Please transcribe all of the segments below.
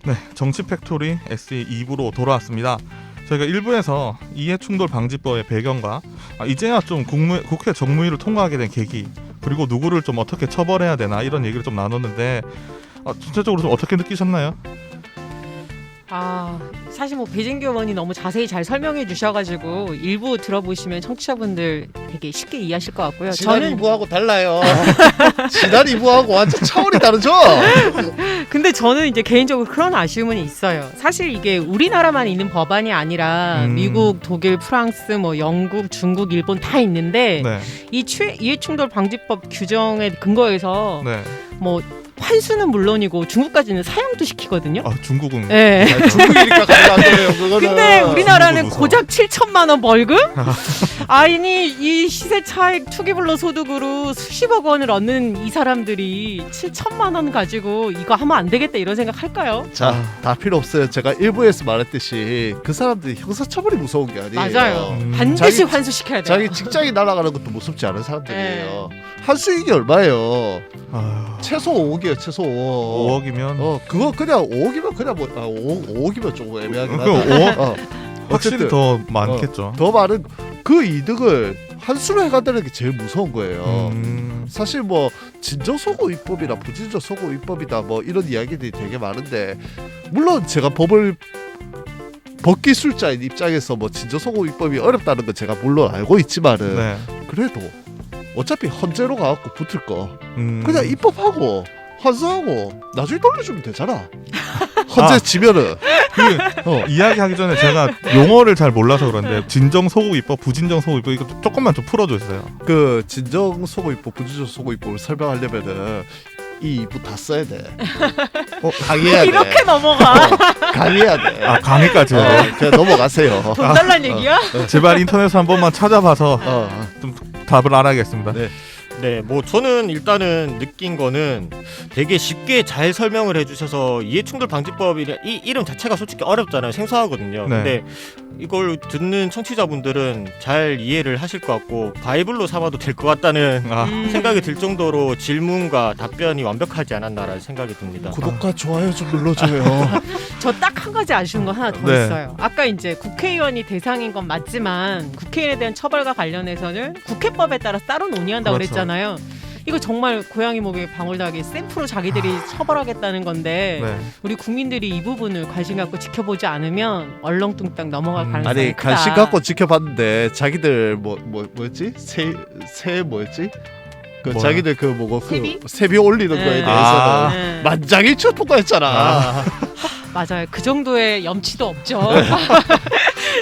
네, 정치 팩토리 SE 2부로 돌아왔습니다. 저희가 1부에서 이해충돌 방지법의 배경과 이제야 좀 국회 정무위를 통과하게 된 계기, 그리고 누구를 좀 어떻게 처벌해야 되나 이런 얘기를 좀 나눴는데 전체적으로 좀 어떻게 느끼셨나요? 사실 뭐 배진규 의원이 너무 자세히 잘 설명해 주셔가지고 일부 들어보시면 청취자분들 되게 쉽게 이해하실 것 같고요. 지난 2부하고 달라요. 지난 2부하고 완전 차원이 다르죠? 근데 저는 이제 개인적으로 그런 아쉬움은 있어요. 사실 이게 우리나라만 있는 법안이 아니라 미국, 독일, 프랑스, 뭐 영국, 중국, 일본 다 있는데 네. 이 이해충돌 방지법 규정에 근거해서 네. 뭐 환수는 물론이고 중국까지는 사형도 시키거든요. 중국은 네. 중국이니까 가면 안 돼요. 그거는. 근데 우리나라는 무서워. 고작 7천만 원 벌금? 아니 이 시세 차익 투기불로 소득으로 수십억 원을 얻는 이 사람들이 7천만 원 가지고 이거 하면 안 되겠다 이런 생각 할까요? 자, 다 필요 없어요. 제가 1부에서 말했듯이 그 사람들이 형사처벌이 무서운 게 아니에요. 맞아요. 반드시 자기- 환수시켜야 돼요. 자기 직장이 날아가는 것도 무섭지 않은 사람들이에요. 한수익이 얼마예요? 최소 5억이에요. 최소 5억. 5억이면 그거 그냥 5억이면 그냥 뭐 5억이면 조금 애매하긴 그 한데 5억 확실히 어쨌든 더 많겠죠. 더 많은 그 이득을 한수로 해간다는 게 제일 무서운 거예요. 사실 뭐 진정소고입법이나 부진정소고입법이다 뭐 이런 이야기들이 되게 많은데 물론 제가 법기술자인 입장에서 뭐 진정소고입법이 어렵다는 건 제가 물론 알고 있지만은 네. 그래도 어차피 헌재로 가갖고 붙을 거 그냥 음. 입법하고 환수하고 나중에 돌려주면 되잖아. 헌재 지면은 이야기하기 전에 제가 용어를 잘 몰라서 그런데 진정소고입법, 부진정소고입법 이거 조금만 좀 풀어주세요. 그 진정소고입법, 부진정소고입법을 설명하려면은 이 2부 다 써야 돼. 강의해야 돼. 이렇게 넘어가. 강의해야 돼. 강의까지요. 그냥 넘어가세요. 돈 달란 얘기야? 제발 인터넷 한 번만 찾아봐서 좀 답을 알아야겠습니다. 네. 네, 뭐 저는 일단은 느낀 거는 되게 쉽게 잘 설명을 해주셔서 이해충돌 방지법이 이 이름 자체가 솔직히 어렵잖아요. 생소하거든요. 네. 근데 이걸 듣는 청취자분들은 잘 이해를 하실 것 같고 바이블로 삼아도 될 것 같다는 생각이 들 정도로 질문과 답변이 완벽하지 않았나라는 생각이 듭니다. 구독과 좋아요 좀 눌러줘요. 저 딱 한 가지 아쉬운 거 하나 더 네. 있어요. 아까 이제 국회의원이 대상인 건 맞지만 국회의원에 대한 처벌과 관련해서는 국회법에 따라 따로 논의한다고 그렇죠. 그랬잖아요. 이거 정말 고양이 목에 방울다기 샘프로 자기들이 처벌하겠다는 건데 네. 우리 국민들이 이 부분을 관심 갖고 지켜보지 않으면 얼렁뚱땅 넘어갈 가능성이 아니 크다. 관심 갖고 지켜봤는데 자기들 뭐였지? 새 뭐였지? 그 뭐야? 자기들 그 뭐고 세비? 그 세비 올리는 네. 거에 대해서는 네. 만장일치 통과했잖아. 맞아요. 그 정도의 염치도 없죠.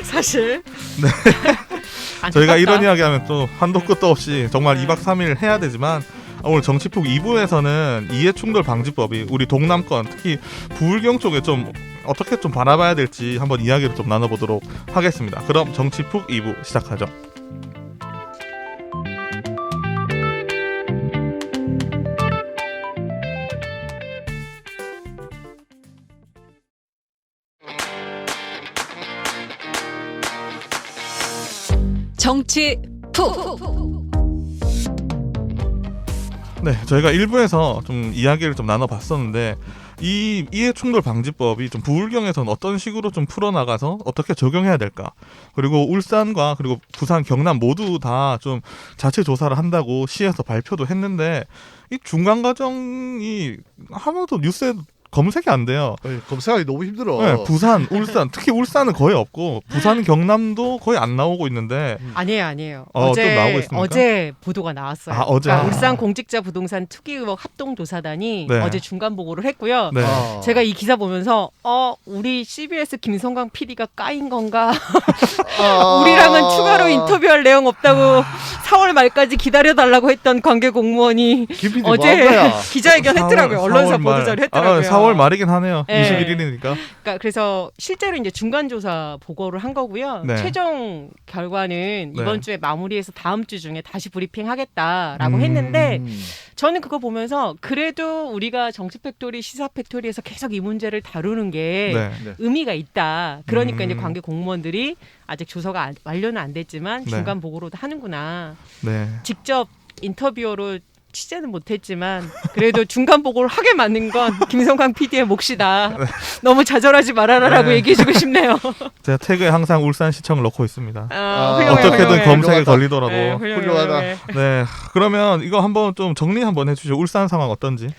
사실. 저희가 안타깝다. 이런 이야기하면 또 한도 끝도 없이 정말 2박 3일 해야 되지만 오늘 정치폭 2부에서는 이해충돌 방지법이 우리 동남권 특히 부울경 쪽에 좀 어떻게 좀 바라봐야 될지 한번 이야기를 좀 나눠보도록 하겠습니다. 그럼 정치폭 2부 시작하죠. 정치 푹. 네, 저희가 1부에서 좀 이야기를 좀 나눠봤었는데 이 이해충돌 방지법이 좀 부울경에서는 어떤 식으로 좀 풀어나가서 어떻게 적용해야 될까? 그리고 울산과 그리고 부산, 경남 모두 다 좀 자체 조사를 한다고 시에서 발표도 했는데 이 중간 과정이 하나도 뉴스에 검색이 안 돼요. 검색하기 너무 힘들어. 네, 부산, 울산, 특히 울산은 거의 없고 부산, 경남도 거의 안 나오고 있는데 아니에요. 좀 나오고 있습니까? 어제 보도가 나왔어요. 어제. 그러니까 울산 공직자 부동산 투기 의혹 합동조사단이 네. 어제 중간 보고를 했고요. 네. 제가 이 기사 보면서 우리 CBS 김성광 PD가 까인 건가? 우리랑은 추가로 인터뷰할 내용 없다고 4월 말까지 기다려달라고 했던 관계 공무원이 김PD 어제 뭐한 기자회견 했더라고요. 언론사 보도자료 했더라고요. 4월 말이긴 하네요. 네. 21일이니까. 그러니까 그래서 실제로 이제 중간 조사 보고를 한 거고요. 네. 최종 결과는 네. 이번 주에 마무리해서 다음 주 중에 다시 브리핑하겠다라고 했는데 저는 그거 보면서 그래도 우리가 정치 팩토리, 시사 팩토리에서 계속 이 문제를 다루는 게 네. 의미가 있다. 그러니까 이제 음. 관계 공무원들이 아직 조사가 완료는 안 됐지만 네. 중간 보고로도 하는구나. 네. 직접 인터뷰어로 취재는 못했지만 그래도 중간 보고를 하게 만든 건 김성광 PD의 몫이다. 너무 좌절하지 말아라라고 네. 얘기해주고 싶네요. 제가 태그에 항상 울산시청을 넣고 있습니다. 훌륭해, 어떻게든 훌륭해. 검색에 훌륭하다. 걸리더라도. 네, 네. 훌륭하다. 그러면 이거 한번 좀 정리 한번 해주시죠. 울산 상황 어떤지.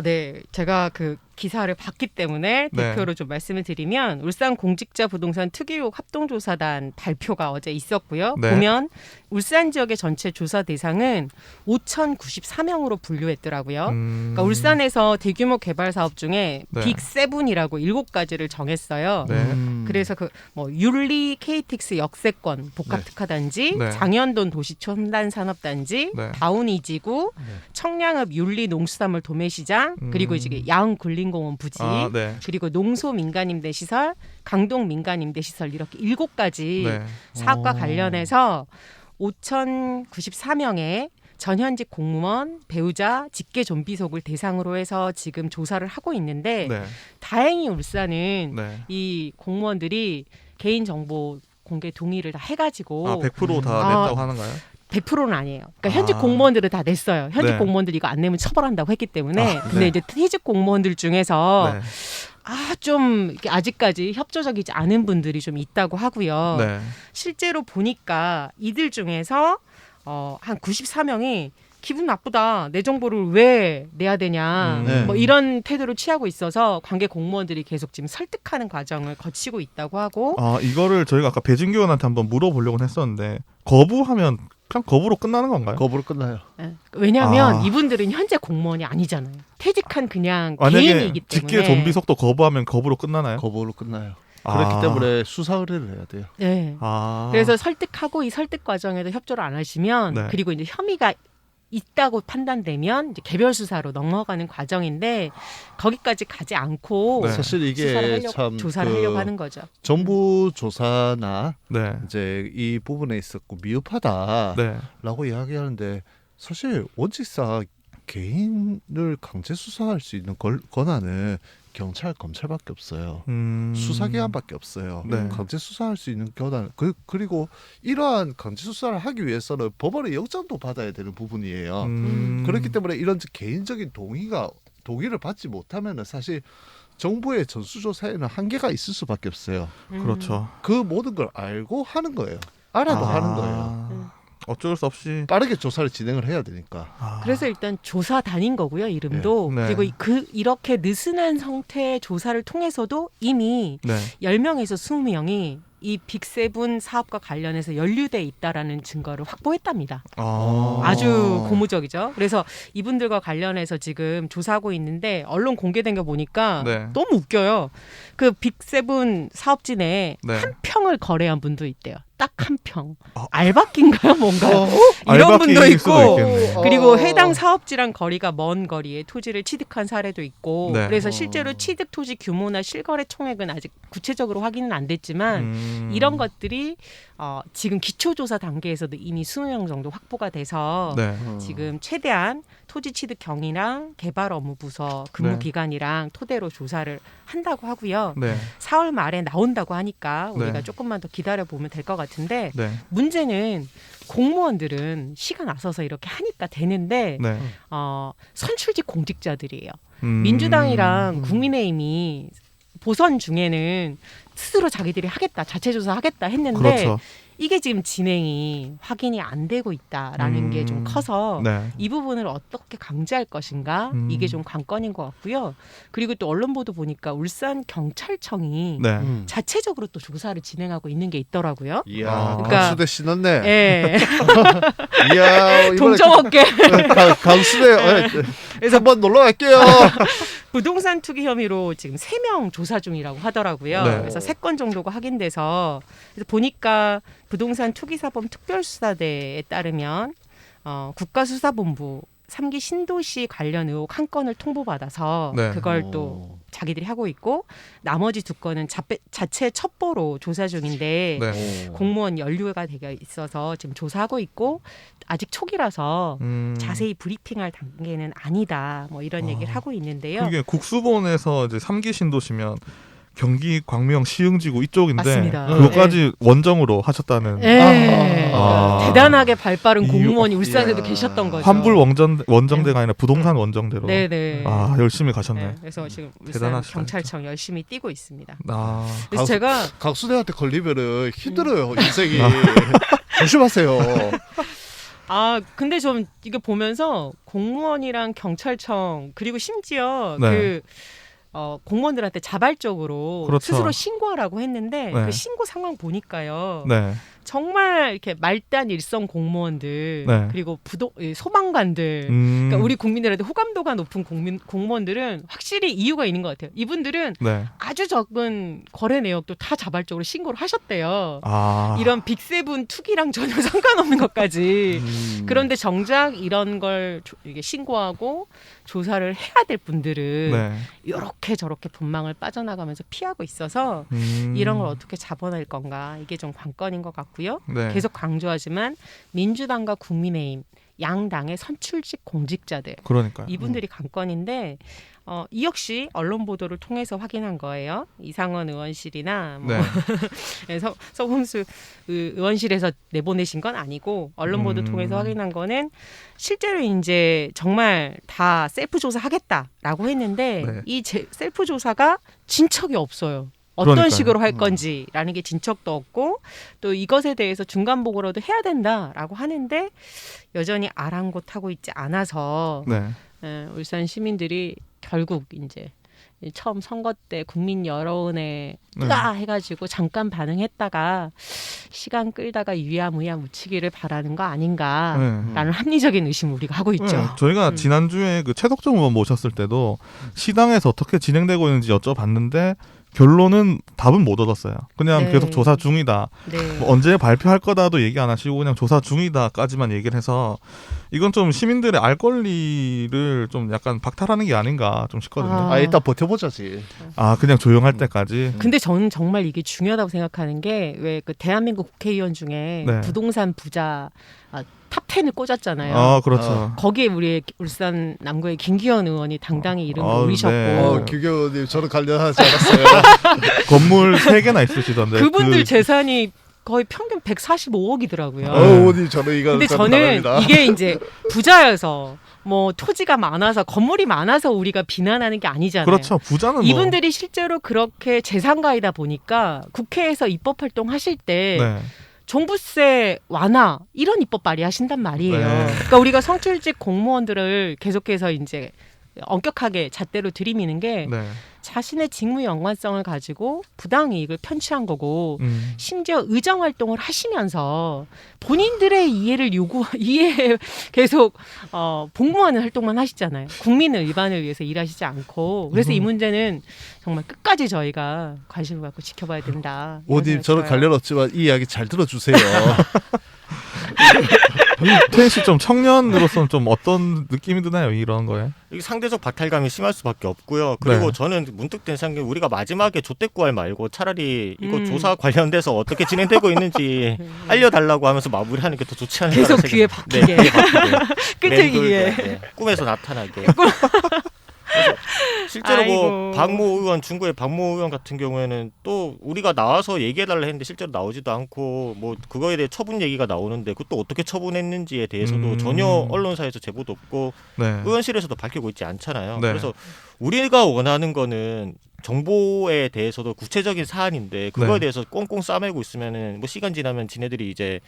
네. 제가 그 기사를 봤기 때문에 네. 대표로 좀 말씀을 드리면 울산 공직자 부동산 특이의혹 합동조사단 발표가 어제 있었고요. 네. 보면 울산 지역의 전체 조사 대상은 5,094명으로 분류했더라고요. 그러니까 울산에서 대규모 개발 사업 중에 네. 빅7이라고 7가지를 정했어요. 네. 그래서 그 뭐 율리 KTX 역세권 복합특화단지, 네. 장현돈 도시첨단산업단지, 네. 다운이지구, 청량읍 율리 농수산물 도매시장, 그리고 이제 야흥 굴림공원 부지, 네. 그리고 농소 민간임대시설, 강동 민간임대시설 이렇게 7가지 네. 사업과 관련해서 5,094명의 전현직 공무원, 배우자, 직계 좀비속을 대상으로 해서 지금 조사를 하고 있는데 네. 다행히 울산은 네. 이 공무원들이 개인정보 공개 동의를 다 해가지고 100%다 아, 냈다고 하는가요? 100%는 아니에요. 그러니까 현직 공무원들은 다 냈어요. 현직 네. 공무원들이 이거 안 내면 처벌한다고 했기 때문에. 근데 네. 이제 퇴직 공무원들 중에서 네. 좀 이렇게 아직까지 협조적이지 않은 분들이 좀 있다고 하고요. 네. 실제로 보니까 이들 중에서 한 94명이 기분 나쁘다. 내 정보를 왜 내야 되냐. 네. 뭐 이런 태도를 취하고 있어서 관계 공무원들이 계속 지금 설득하는 과정을 거치고 있다고 하고 이거를 저희가 아까 배진규 의원한테 한번 물어보려고 했었는데 거부하면 그냥 거부로 끝나는 건가요? 거부로 끝나요. 네. 왜냐하면 아. 이분들은 현재 공무원이 아니잖아요. 퇴직한 그냥 만약에 개인이기 때문에. 직계 좀비속도 거부하면 거부로 끝나나요? 거부로 끝나요. 아. 그렇기 때문에 수사 의뢰를 해야 돼요. 네. 아. 그래서 설득하고 이 설득 과정에도 협조를 안 하시면 네. 그리고 이제 혐의가 있다고 판단되면 이제 개별 수사로 넘어가는 과정인데 거기까지 가지 않고 네. 사실 이게 수사를 하려고, 참 조사를 하려고 하는 거죠. 정부 조사나 네. 이제 이 부분에 있었고 미흡하다라고 네. 이야기하는데 사실 원칙상 개인을 강제 수사할 수 있는 권한은 경찰, 검찰밖에 없어요. 수사기관밖에 없어요. 네. 강제 수사할 수 있는 권한 그리고 이러한 강제 수사를 하기 위해서는 법원의 영장도 받아야 되는 부분이에요. 그렇기 때문에 이런 개인적인 동의를 받지 못하면은 사실 정부의 전수조사에는 한계가 있을 수밖에 없어요. 그렇죠. 그 모든 걸 알고 하는 거예요. 알아도 하는 거예요. 어쩔 수 없이. 빠르게 조사를 진행을 해야 되니까. 그래서 일단 조사단인 거고요, 이름도. 네. 그리고 이렇게 느슨한 형태의 조사를 통해서도 이미 네. 10명에서 20명이 이 빅7 사업과 관련해서 연루돼 있다라는 증거를 확보했답니다. 아주 고무적이죠. 그래서 이분들과 관련해서 지금 조사하고 있는데 언론 공개된 거 보니까 네. 너무 웃겨요. 그 빅7 사업지 내에 네. 한 평을 거래한 분도 있대요. 딱 한 평. 알바끼인가요, 뭔가요? 이런 알바끼일 분도 수도 있고 있겠네. 그리고 해당 사업지랑 거리가 먼 거리에 토지를 취득한 사례도 있고 네. 그래서 실제로 취득 토지 규모나 실거래 총액은 아직 구체적으로 확인은 안 됐지만 이런 것들이 지금 기초조사 단계에서도 이미 20명 정도 확보가 돼서 네. 지금 최대한 토지 취득 경위랑 개발 업무 부서 근무 네. 기간이랑 토대로 조사를 한다고 하고요. 네. 4월 말에 나온다고 하니까 우리가 네. 조금만 더 기다려 보면 될 것 같은데 네. 문제는 공무원들은 시간 앞서서 이렇게 하니까 되는데 네. 선출직 공직자들이에요. 민주당이랑 국민의힘이 보선 중에는 스스로 자기들이 하겠다, 자체 조사하겠다 했는데 그렇죠. 이게 지금 진행이 확인이 안 되고 있다라는 게 좀 커서 네. 이 부분을 어떻게 강제할 것인가 이게 좀 관건인 것 같고요. 그리고 또 언론 보도 보니까 울산 경찰청이 네. 자체적으로 또 조사를 진행하고 있는 게 있더라고요. 이야, 그러니까- 강수대 신었네. 예. 이야, 이번에 동정업계 강수대 그래서 한번 놀러 갈게요. 부동산 투기 혐의로 지금 3명 조사 중이라고 하더라고요. 네. 그래서 3건 정도가 확인돼서 그래서 보니까 부동산 투기사범 특별수사대에 따르면 국가수사본부 3기 신도시 관련 의혹 한 건을 통보받아서 네. 그걸 또 자기들이 하고 있고 나머지 2건은 자체 첩보로 조사 중인데 네. 공무원 연루가 되어 있어서 지금 조사하고 있고 아직 초기라서 자세히 브리핑할 단계는 아니다. 뭐 이런 얘기를 하고 있는데요. 그게 국수본에서 이제 3기 신도시면 경기 광명 시흥지구 이쪽인데 맞습니다. 그것까지 원정으로 하셨다는 네. 아. 대단하게 발빠른 이- 공무원이 울산에도 이야. 계셨던 거죠. 환불 원정대가 아니라 부동산 원정대로 네네. 아 열심히 가셨네. 네, 그래서 지금 울산 대단하시다, 경찰청 열심히 뛰고 있습니다. 아 그래서 가수- 제가 강수대한테 걸리면은 힘들어요 인생이. 조심하세요. 근데 좀 이거 보면서 공무원이랑 경찰청 그리고 심지어 네. 공무원들한테 자발적으로 그렇죠. 스스로 신고하라고 했는데 네. 그 신고 상황 보니까요. 네. 정말 이렇게 말단 일선 공무원들 네. 그리고 소방관들 그러니까 우리 국민들한테 호감도가 높은 공무원들은 확실히 이유가 있는 것 같아요. 이분들은 네. 아주 적은 거래 내역도 다 자발적으로 신고를 하셨대요. 아 이런 빅세븐 투기랑 전혀 상관없는 것까지. 그런데 정작 이런 걸 이게 신고하고 조사를 해야 될 분들은 네. 이렇게 저렇게 분망을 빠져나가면서 피하고 있어서 이런 걸 어떻게 잡아낼 건가 이게 좀 관건인 것 같고요. 네. 계속 강조하지만 민주당과 국민의힘 양당의 선출직 공직자들 그러니까요. 이분들이 관건인데 이 역시 언론 보도를 통해서 확인한 거예요. 이상원 의원실이나 뭐 네. 서훈수 의원실에서 내보내신 건 아니고 언론 보도 통해서 확인한 거는 실제로 이제 정말 다 셀프 조사하겠다라고 했는데 네. 이 셀프 조사가 진척이 없어요. 어떤 그러니까요. 식으로 할 건지라는 게 진척도 없고 또 이것에 대해서 중간 보고라도 해야 된다라고 하는데 여전히 아랑곳하고 있지 않아서 네. 울산 시민들이 결국 이제 처음 선거 때 국민 여론에 뜨아 해가지고 잠깐 반응했다가 시간 끌다가 유야무야 묻히기를 바라는 거 아닌가라는 합리적인 의심을 우리가 하고 있죠. 네. 저희가 지난주에 그 최덕정 의원 모셨을 때도 시당에서 어떻게 진행되고 있는지 여쭤봤는데 결론은 답은 못 얻었어요. 그냥 네. 계속 조사 중이다. 네. 뭐 언제 발표할 거다도 얘기 안 하시고 그냥 조사 중이다까지만 얘기를 해서 이건 좀 시민들의 알 권리를 좀 약간 박탈하는 게 아닌가 좀 싶거든요. 일단 버텨보자지. 그냥 조용할 때까지. 근데 저는 정말 이게 중요하다고 생각하는 게 왜 그 대한민국 국회의원 중에 네. 부동산 부자 탑 10을 꽂았잖아요. 그렇죠. 거기에 우리 울산 남구의 김기현 의원이 당당히 이름을 올리셨고 네. 규교님 저는 관련하지 않았어요. 건물 3개나 있으시던데. 그분들 재산이 거의 평균 145억이더라고요. 어머니 저는 이거 근데 저는 이게 이제 부자여서 뭐 토지가 많아서 건물이 많아서 우리가 비난하는 게 아니잖아요. 그렇죠. 부자는 이분들이 실제로 그렇게 재산가이다 보니까 국회에서 입법 활동하실 때 네. 종부세 완화 이런 입법 발의하신단 말이에요. 네. 그러니까 우리가 성출직 공무원들을 계속해서 이제 엄격하게 잣대로 들이미는 게 네. 자신의 직무 연관성을 가지고 부당 이익을 편취한 거고 심지어 의정 활동을 하시면서 본인들의 이해에 계속 복무하는 활동만 하시잖아요. 국민을 일반을 위해서 일하시지 않고 그래서 이 문제는 정말 끝까지 저희가 관심을 갖고 지켜봐야 된다. 오님 저는 관련 없지만 이 이야기 잘 들어주세요. 태희 씨 좀 청년으로서는 좀 어떤 느낌이 드나요? 이런 거에? 이게 상대적 박탈감이 심할 수밖에 없고요. 그리고 네. 저는 문득 든 생각이 우리가 마지막에 좆대꾸할 말고 차라리 이거 음. 조사 관련돼서 어떻게 진행되고 있는지 알려달라고 하면서 마무리하는 게 더 좋지 않을까. 계속 귀에 박히게. 네, 귀에 박히게. 끝에 맴돌게. 이게. 네, 꿈에서 나타나게. 그래서 실제로 뭐 아이고. 박모 의원 중구의 박모 의원 같은 경우에는 또 우리가 나와서 얘기해달라 했는데 실제로 나오지도 않고 뭐 그거에 대해 처분 얘기가 나오는데 그것도 어떻게 처분했는지에 대해서도 전혀 언론사에서 제보도 없고 네. 의원실에서도 밝히고 있지 않잖아요. 네. 그래서 우리가 원하는 거는 정보에 대해서도 구체적인 사안인데 그거에 네. 대해서 꽁꽁 싸매고 있으면은 뭐 시간 지나면 지네들이 이제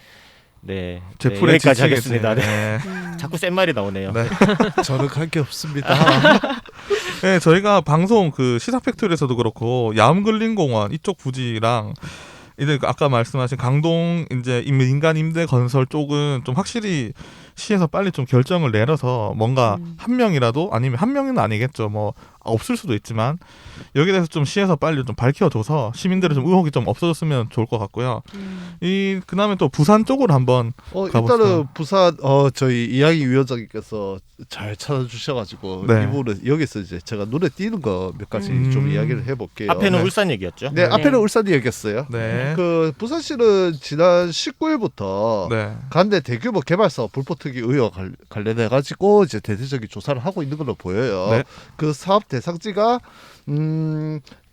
제풀에 여기까지 지치겠지. 하겠습니다. 네. 네. 자꾸 센 말이 나오네요. 네. 저는 관계 없습니다. 네, 저희가 방송 그 시사팩토리에서도 그렇고 야음근린공원 이쪽 부지랑 이제 아까 말씀하신 강동 이제 민간 임대 건설 쪽은 좀 확실히 시에서 빨리 좀 결정을 내려서 뭔가 한 명이라도 아니면 한 명은 아니겠죠. 뭐 없을 수도 있지만 여기에 대해서 좀 시에서 빨리 좀 밝혀줘서 시민들의 좀 의혹이 좀 없어졌으면 좋을 것 같고요. 그다음에 또 부산 쪽으로 한번 일단은 부산 저희 이양희 위원장님께서 잘 찾아주셔가지고 네. 이 부분은 여기서 이제 제가 눈에 띄는 거 몇 가지 좀 이야기를 해볼게요. 앞에는 네. 울산 얘기였죠. 네, 앞에는 울산 이야기였어요. 네. 그 부산시는 지난 19일부터 네. 간대 대규모 개발 사업 불법 투기 의혹 관련해 가지고 이제 대대적인 조사를 하고 있는 걸로 보여요. 네. 그 사업 대상지가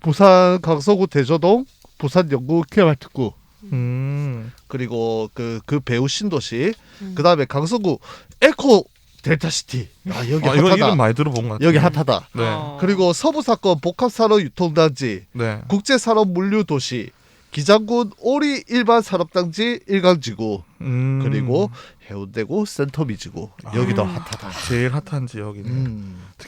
부산 강서구 대저동, 부산 영구 개발특구, 그리고 그 배우 신도시, 그다음에 강서구 에코 델타시티. 여기 이거 핫하다. 이름 많이 들어본 것 같아요. 여기 핫하다. 네. 그리고 서부사건 복합산업 유통단지, 네. 국제산업 물류도시, 기장군 오리 일반 산업단지 일강지구, 그리고 해운대구 센터미지구. 여기도 핫하다. 제일 핫한 지역이네.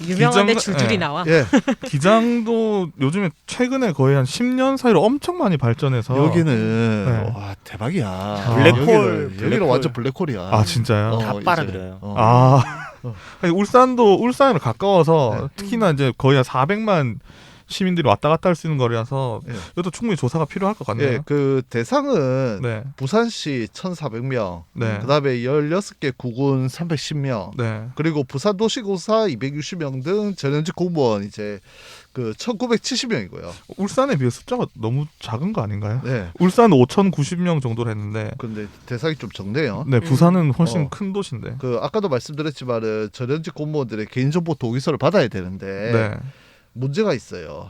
유명한데 기장- 줄줄이 예. 나와. 예, 기장도 요즘에 최근에 거의 한 10년 사이로 엄청 많이 발전해서 여기는 네. 와 대박이야. 블랙홀, 여기는 블랙홀. 완전 블랙홀이야. 아 진짜요? 다 이제, 빨아들여요. 아니, 울산으로 가까워서 특히나 이제 거의 한 400만 시민들이 왔다 갔다 할 수 있는 거리라서 예. 이것도 충분히 조사가 필요할 것 같네요. 예, 그 대상은 네. 부산시 1,400명, 네. 그다음에 16개 구군 310명, 네. 그리고 부산도시공사 260명 등 전현직 공무원 이제 그 1,970명이고요. 울산에 비해 숫자가 너무 작은 거 아닌가요? 네. 울산은 5,090명 정도로 했는데 근데 대상이 좀 적네요. 네, 부산은 훨씬 어. 큰 도시인데. 그 아까도 말씀드렸지만은 전현직 공무원들의 개인정보 동의서를 받아야 되는데 네. 문제가 있어요.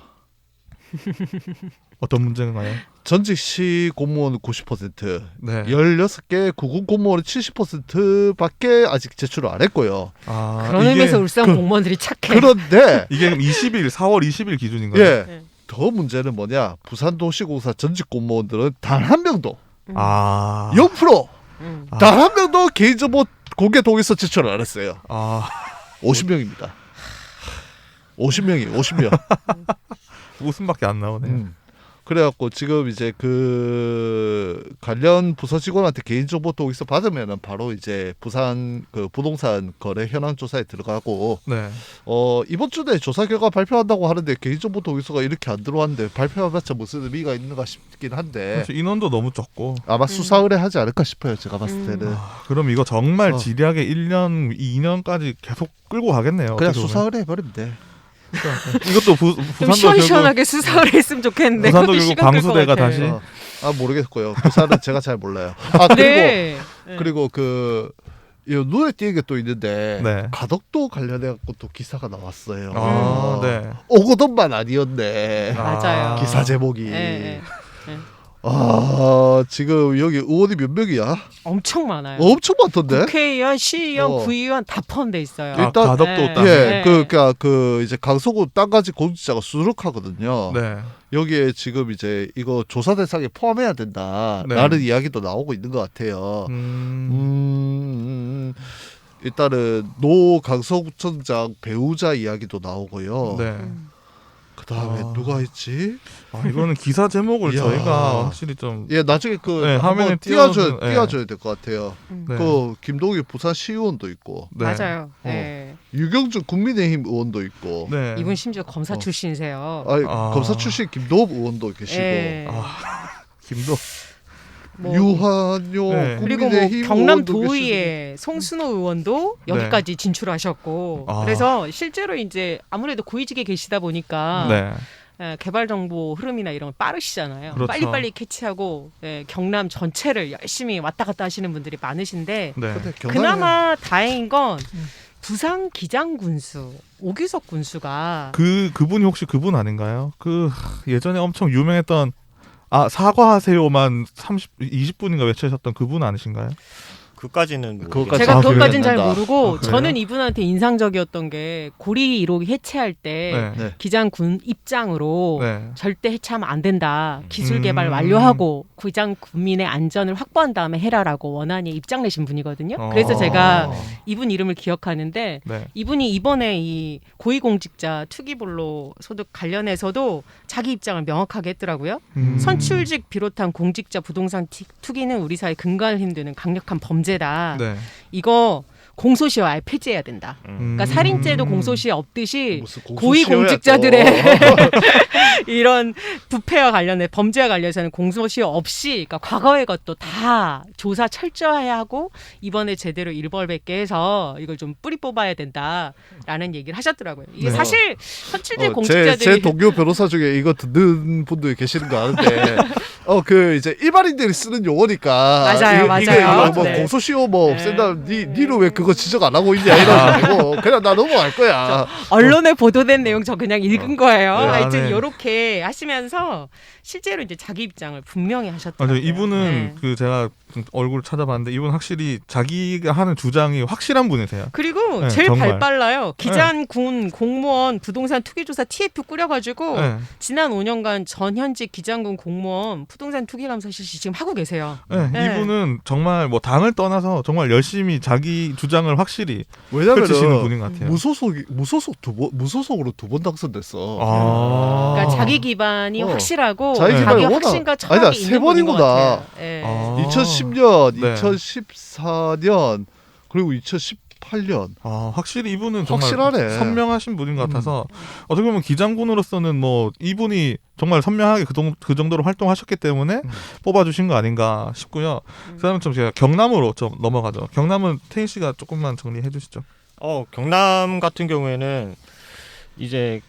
어떤 문제인가요? 전직시 공무원 90%, 네. 16개 구군 공무원은 70%밖에 아직 제출을 안 했고요. 아, 그런 이게- 의미에서 울산 공무원들이 착해. 그런데 이게 4월 20일 기준인가요? 예, 네. 더 문제는 뭐냐? 부산도시공사 전직 공무원들은 단 한 명도 아. 0% 음. 아. 단 한 명도 개인정보 공개 동의서 제출을 안 했어요. 아. 50명입니다. 50명이 50명. 웃음밖에 안 나오네. 그래갖고 지금 이제 그 관련 부서 직원한테 개인정보 동의서 받으면은 바로 이제 부산 그 부동산 거래 현황 조사에 들어가고 네. 이번 주 내에 조사 결과 발표한다고 하는데 개인정보 동의서가 이렇게 안 들어왔는데 발표해봤자 무슨 의미가 있는가 싶긴 한데 그렇죠. 인원도 너무 적고. 아마 수사 의뢰하지 않을까 싶어요. 제가 봤을 때는 그럼 이거 정말 어. 지리하게 1년, 2년까지 계속 끌고 가겠네요. 그냥 어떻게 수사 보면. 의뢰 해버리면 돼. 이것도 좀 부산도 결국 시원시원하게 수사를 했으면 좋겠는데. 부산도 그것도 결국 시간 끌것 광수대가 같아. 다시? 모르겠고요. 부산은 제가 잘 몰라요. 그리고 네. 그리고 그 눈에 띄는 게 또 있는데 네. 가덕도 관련해 갖고 또 기사가 나왔어요. 아, 네. 오거돈만 아니었네. 맞아요. 기사 제목이. 네, 네. 지금 여기 의원이 몇 명이야? 엄청 많아요. 엄청 많던데. 국회의원, 시의원, 어. 구의원 다 포함돼 있어요. 아, 일단- 가덕도 네. 땅. 예, 네. 그 이제 강서구 땅가지 공직자가 수두룩하거든요. 네. 여기에 지금 이제 이거 조사 대상에 포함해야 된다라는 네. 이야기도 나오고 있는 것 같아요. 음. 일단은 노 강서구청장 배우자 이야기도 나오고요. 네. 그 다음에 아. 누가 있지? 이거는 기사 제목을 이야. 저희가 확실히 좀 예, 나중에 그 네, 한번 화면에 띄워줘야 될 것 같아요. 네. 그 김동희 부산 시의원도 있고 네. 맞아요. 네. 유경준 국민의힘 의원도 있고. 네. 이분 심지어 검사 출신이세요. 아, 검사 출신 김도읍 의원도 계시고. 네. 김도 뭐, 유한요 네. 그리고 뭐 국민의힘 경남 의원도 계시고. 도의회 송순호 의원도 여기까지 진출하셨고 아. 그래서 실제로 이제 아무래도 고위직에 계시다 보니까 네. 개발 정보 흐름이나 이런 거 빠르시잖아요. 그렇죠. 빨리빨리 캐치하고 경남 전체를 열심히 왔다 갔다 하시는 분들이 많으신데 네. 근데 경남에- 그나마 다행인 건 부산 기장군수 오규석 군수가 그분이 혹시 그분 아닌가요? 그 예전에 엄청 유명했던 사과하세요만 20분인가 외치셨던 그분 아니신가요? 그까지는 그것까지 제가 아, 그것까지는 잘 기억이 안 모르고 아, 그래요? 저는 이분한테 인상적이었던 게 고리 1호기 해체할 때 네. 네. 기장군 입장으로 네. 절대 해체하면 안 된다. 기술 개발 음. 완료하고 기장 군민의 안전을 확보한 다음에 해라라고 원안에 입장 내신 분이거든요. 그래서 어. 제가 이분 이름을 기억하는데 네. 이분이 이번에 이 고위공직자 투기불로 소득 관련해서도 자기 입장을 명확하게 했더라고요. 선출직 비롯한 공직자 부동산 투기는 우리 사회 근간을 힘드는 강력한 범죄다. 네. 이거 공소시효 아예 폐지해야 된다. 그러니까 살인죄도 공소시효 없듯이 무슨 고위 공소시효야 공직자들의 또. 이런 부패와 관련해 범죄와 관련해서는 공소시효 없이 그러니까 과거의 것도 다 조사 철저해야 하고 이번에 제대로 일벌백계 해서 이걸 좀 뿌리 뽑아야 된다라는 얘기를 하셨더라고요. 이게 네. 사실 선출직 제 공직자들이 동료 변호사 중에 이거 듣는 분들 계시는 거 아는데 그 이제 일반인들이 쓰는 용어니까 맞아요, 맞아요. 이거 뭐 네. 공소시효 뭐 네. 없앤다 니는 왜 그거 거 지적 안 하고 있냐 이런 아니고 그냥 나 넘어갈 거야. 언론에 보도된 내용 저 그냥 읽은 거예요. 네. 하여튼 네. 이렇게 하시면서 실제로 이제 자기 입장을 분명히 하셨더라고요. 맞아요. 이분은 네. 그 제가 얼굴 찾아봤는데 이분 확실히 자기가 하는 주장이 확실한 분이세요. 그리고 네, 제일 정말. 발 빨라요. 기장군 공무원 부동산 투기조사 TF 꾸려가지고 네. 지난 5년간 전현직 기장군 공무원 부동산 투기감사 실시 지금 하고 계세요. 네, 네. 이분은 정말 뭐 당을 떠나서 정말 열심히 자기 주장을 확실히 펼치시는 왜냐면은 분인 것 같아요. 무소속으로 두 번 당선됐어. 아. 그러니까 자기 기반이 어. 확실하고 자기 자기 기반이 워낙- 확신과 아니다, 철학이 세 있는 분인 것 번이구나. 같아요. 예. 아. 2010년, 네. 2014년 그리고 2018년 확실히 이분은 정말 확실하네. 선명하신 분인 것 같아서 어떻게 보면 기장군으로서는 뭐 이분이 정말 선명하게 그 정도로 활동하셨기 때문에 뽑아주신 거 아닌가 싶고요. 그다음에 좀 제가 경남으로 좀 넘어가죠. 경남은 태희 씨가 조금만 정리해 주시죠. 경남 같은 경우에는 이제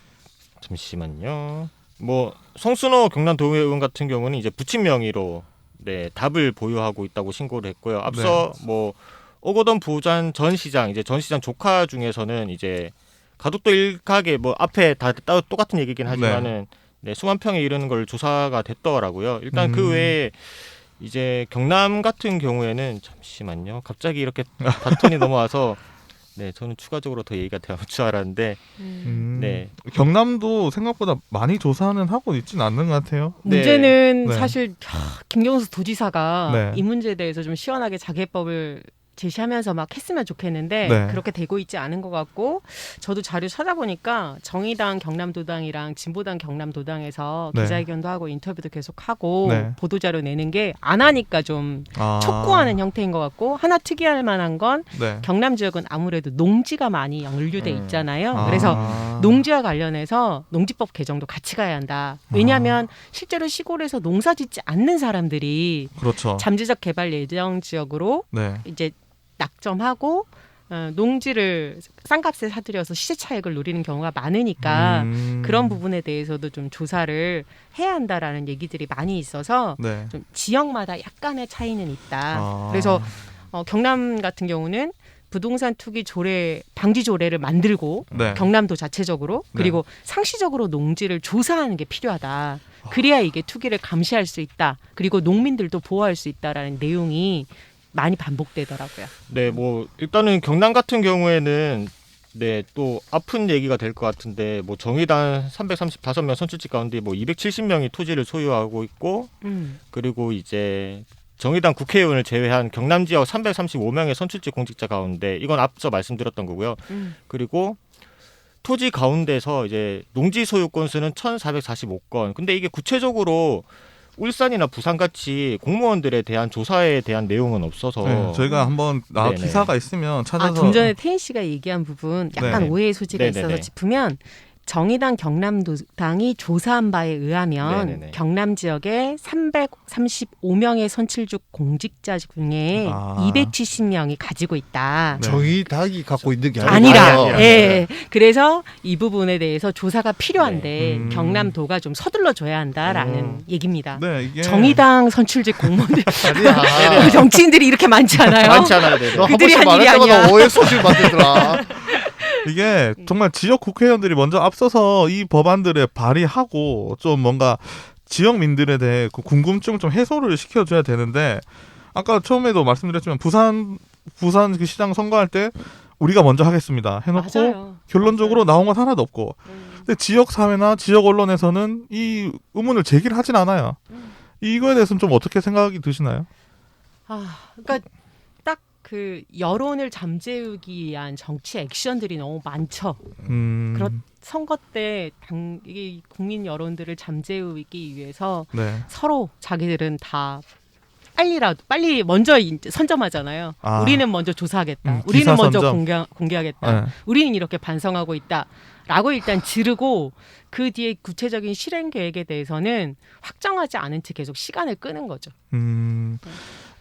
잠시만요. 뭐 송순호 경남도의회 의원 같은 경우는 이제 부친 명의로 답을 보유하고 있다고 신고를 했고요. 앞서 뭐 오거돈 부산 전 시장 조카 중에서는 이제 가덕도 일가게 뭐 앞에 다 똑같은 얘기긴 하지만은 수만 평에 이르는 걸 조사가 됐더라고요. 일단 그 외에 이제 경남 같은 경우에는 잠시만요. 갑자기 이렇게 바톤이 넘어와서 저는 추가적으로 더 얘기가 되는 줄 알았는데 네. 경남도 생각보다 많이 조사는 하고 있진 않는 것 같아요. 문제는 네. 사실 김경수 도지사가 네. 이 문제에 대해서 좀 시원하게 자개법을 제시하면서 막 했으면 좋겠는데 네. 그렇게 되고 있지 않은 것 같고 저도 자료 찾아보니까 정의당 경남도당이랑 진보당 경남도당에서 네. 기자회견도 하고 인터뷰도 계속 하고 네. 보도자료 내는 게 안 하니까 좀 촉구하는 형태인 것 같고 하나 특이할 만한 건 네. 경남 지역은 아무래도 농지가 많이 연루돼 있잖아요. 아. 그래서 농지와 관련해서 농지법 개정도 같이 가야 한다. 왜냐하면 실제로 시골에서 농사 짓지 않는 사람들이 그렇죠. 잠재적 개발 예정 지역으로 네. 이제 낙점하고 농지를 싼값에 사들여서 시세 차익을 누리는 경우가 많으니까 그런 부분에 대해서도 좀 조사를 해야 한다라는 얘기들이 많이 있어서 네. 좀 지역마다 약간의 차이는 있다. 그래서 경남 같은 경우는 부동산 투기 조례 방지 조례를 만들고 네. 경남도 자체적으로 그리고 상시적으로 농지를 조사하는 게 필요하다. 그래야 이게 투기를 감시할 수 있다. 그리고 농민들도 보호할 수 있다라는 내용이 많이 반복되더라고요. 네, 뭐 일단은 경남 같은 경우에는 또 아픈 얘기가 될 것 같은데 뭐 정의당 335명 선출직 가운데 뭐 270명이 토지를 소유하고 있고 그리고 이제 정의당 국회의원을 제외한 경남 지역 335명의 선출직 공직자 가운데 이건 앞서 말씀드렸던 거고요. 그리고 토지 가운데서 이제 농지 소유 건수는 1,445건. 근데 이게 구체적으로 울산이나 부산 같이 공무원들에 대한 조사에 대한 내용은 없어서 네, 저희가 한번 네네. 기사가 있으면 찾아서 좀 전에 태인 씨가 얘기한 부분 약간 네. 오해의 소지가 네네네. 있어서 짚으면 정의당 경남도당이 조사한 바에 의하면 네네네. 경남 지역에 335명의 선출직 공직자 중에 270명이 가지고 있다. 네. 정의당이 갖고 있는 게 아니라, 예. 그래서 이 부분에 대해서 조사가 필요한데 경남도가 좀 서둘러 줘야 한다라는 얘기입니다. 네, 이게 정의당 선출직 공무원들, 아니야. 정치인들이 이렇게 많지 않아요? 많지 않아요. 네네. 너 한 그들이 번씩 한 일이 말할 때마다 아니야. 오해 소식 만들더라. 이게 정말 지역 국회의원들이 먼저 앞서서 이 법안들을 발의하고 좀 뭔가 지역민들에 대해 그 궁금증을 좀 해소를 시켜줘야 되는데 아까 처음에도 말씀드렸지만 부산 그 시장 선거할 때 우리가 먼저 하겠습니다 해놓고 맞아요. 결론적으로 나온 건 하나도 없고 근데 지역 사회나 지역 언론에서는 이 의문을 제기를 하진 않아요. 이거에 대해서는 좀 어떻게 생각이 드시나요? 그러니까 딱 그 여론을 잠재우기 위한 정치 액션들이 너무 많죠. 선거 때 이게 국민 여론들을 잠재우기 위해서 네. 서로 자기들은 다 빨리 먼저 선점하잖아요. 우리는 먼저 조사하겠다. 우리는 기사 먼저 선점. 공개하겠다. 네. 우리는 이렇게 반성하고 있다라고 일단 지르고 그 뒤에 구체적인 실행 계획에 대해서는 확정하지 않은 채 계속 시간을 끄는 거죠.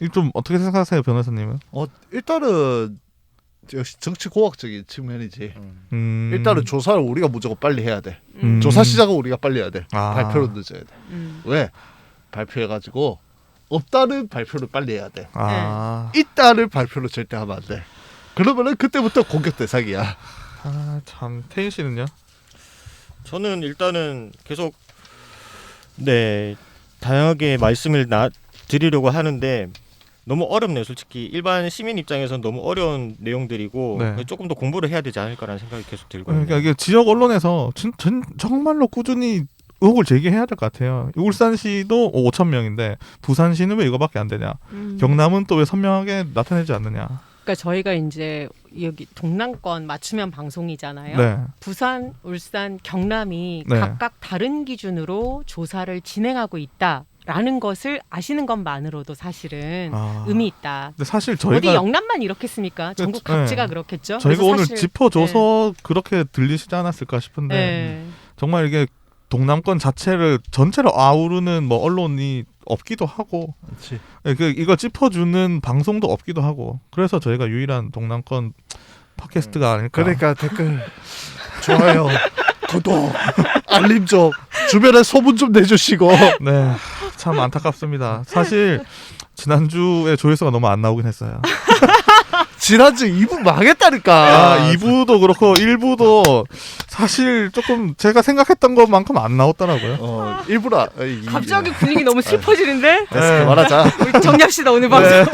이 좀 어떻게 생각하세요, 변호사님은? 일단은 역시 정치 공학적인 측면이지. 음. 일단은 조사를 우리가 무조건 빨리 해야 돼. 음. 조사 시작은 우리가 빨리 해야 돼. 아. 발표를 늦어야 돼. 왜? 발표해가지고 없다는 발표를 빨리 해야 돼. 아. 있다는 발표를 절대 하면 안 돼. 그러면은 그때부터 공격 대상이야. 아, 참 태인 씨는요? 저는 일단은 계속 다양하게 말씀을 드리려고 하는데 너무 어렵네요. 솔직히 일반 시민 입장에서는 너무 어려운 내용들이고 네. 조금 더 공부를 해야 되지 않을까라는 생각이 계속 들거든요. 그러니까 이게 지역 언론에서 정말로 꾸준히 의혹을 제기해야 될 것 같아요. 울산시도 5천 명인데 부산시는 왜 이거밖에 안 되냐? 경남은 또 왜 선명하게 나타내지 않느냐? 그러니까 저희가 이제 여기 동남권 맞춤형 방송이잖아요. 네. 부산, 울산, 경남이 네. 각각 다른 기준으로 조사를 진행하고 있다라는 것을 아시는 것만으로도 사실은 의미 있다. 근데 사실 어디 저희가 영남만 이렇겠습니까? 전국 각지가 그렇겠죠. 저희가 그래서 오늘 사실- 짚어줘서 그렇게 들리시지 않았을까 싶은데 네. 정말 이게 동남권 자체를 전체를 아우르는 뭐 언론이 없기도 하고 그렇지. 이거 짚어주는 방송도 없기도 하고 그래서 저희가 유일한 동남권 팟캐스트가 아닐까. 그러니까 댓글, 좋아요, 구독, 알림 좀 주변에 소문 좀 내주시고. 네, 참 안타깝습니다. 사실 지난주에 조회수가 너무 안 나오긴 했어요. 지난주 2부 망했다니까. 아, 2부도 그렇고 1부도 사실 조금 제가 생각했던 것만큼 안 나왔더라고요. 일부라. 갑자기 분위기 너무 슬퍼지는데? 됐어, 그만하자. 우리 정리합시다 오늘 방송. 네.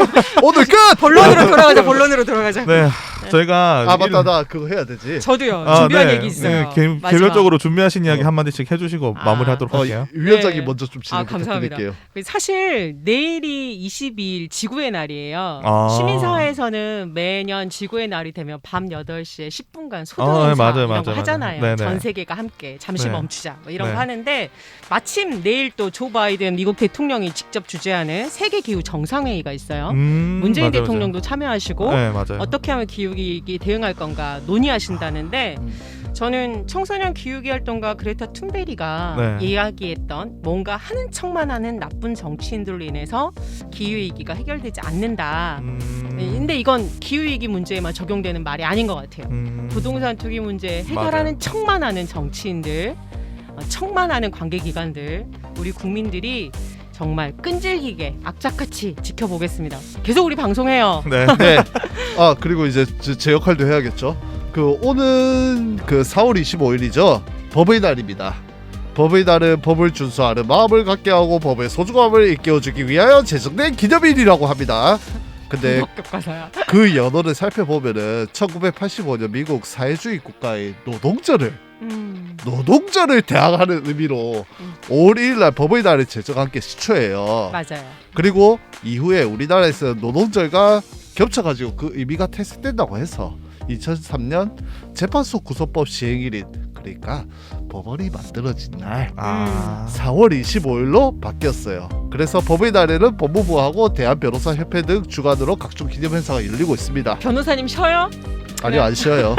오늘 끝. 본론으로 돌아가자. 본론으로 돌아가자. 네, 저희가 아 맞다, 나 그거 해야 되지. 저도요. 준비한 얘기 있어요. 마지막. 개별적으로 준비하신 이야기 한마디씩 해주시고 마무리하도록 할게요. 위원장이 네. 먼저 좀 진행 감사합니다. 부탁드릴게요. 사실 내일이 22일 지구의 날이에요. 아. 시민사회에서는 매년 지구의 날이 되면 밤 8시에 10분간 소등 네, 행사 맞아요, 이런 맞아요, 거 하잖아요. 맞아요. 네네. 전 세계가 함께 잠시 네. 멈추자 뭐 이런 네. 거 하는데 마침 내일 또 조 바이든 미국 대통령이 직접 주재하는 세계 기후 정상회의가 있어요. 문재인 맞아요, 대통령도 참여하시고 맞아요. 네, 맞아요. 어떻게 하면 기후위기 대응할 건가 논의하신다는데 저는 청소년 기후기 활동가 그레타 툰베리가 네. 이야기했던 뭔가 하는 척만 하는 나쁜 정치인들로 인해서 기후위기가 해결되지 않는다. 근데 이건 기후위기 문제에만 적용되는 말이 아닌 것 같아요. 부동산 투기 문제 해결하는 맞아요. 척만 하는 정치인들, 척만 하는 관계기관들, 우리 국민들이 정말 끈질기게 악착같이 지켜보겠습니다. 계속 우리 방송해요. 네. 네. 아 그리고 이제 제 역할도 해야겠죠. 그 오는 그 4월 25일이죠. 법의 날입니다. 법의 날은 법을 준수하는 마음을 갖게 하고 법의 소중함을 일깨워주기 위하여 제정된 기념일이라고 합니다. 근데 합격 가사야. 그 연호를 살펴보면은 1985년 미국 사회주의 국가의 노동절을 대항하는 의미로 5월 1일 날 법의 날을 제정한 게 시초예요. 맞아요. 그리고 이후에 우리나라에서 노동절과 겹쳐가지고 그 의미가 퇴색된다고 해서 2003년 재판소 구속법 시행일인 그러니까 법원이 만들어진 날 4월 25일로 바뀌었어요. 그래서 법의 날에는 법무부하고 대한변호사협회 등 주관으로 각종 기념 행사가 열리고 있습니다. 변호사님 쉬어요? 아니요, 안 쉬어요.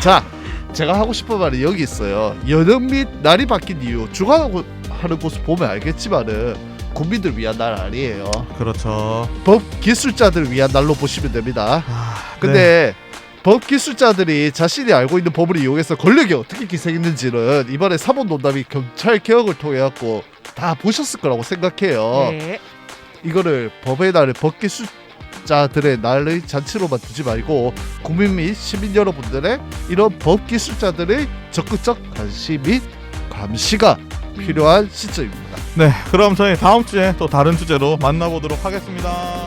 자, 제가 하고 싶은 말이 여기 있어요. 연휴 및 날이 바뀐 이유 주관하는 곳을 보면 알겠지만은 국민들 위한 날 아니에요. 그렇죠. 법 기술자들 위한 날로 보시면 됩니다. 네. 근데 법 기술자들이 자신이 알고 있는 법을 이용해서 권력이 어떻게 기생했는지는 이번에 사법논담이 경찰 개혁을 통해 갖고 다 보셨을 거라고 생각해요. 네. 이거를 법의 날을 법 기술자들의 날의 잔치로만 두지 말고 국민 및 시민 여러분들의 이런 법 기술자들의 적극적 관심 및 감시가 필요한 시점입니다. 네, 그럼 저희 다음 주에 또 다른 주제로 만나보도록 하겠습니다.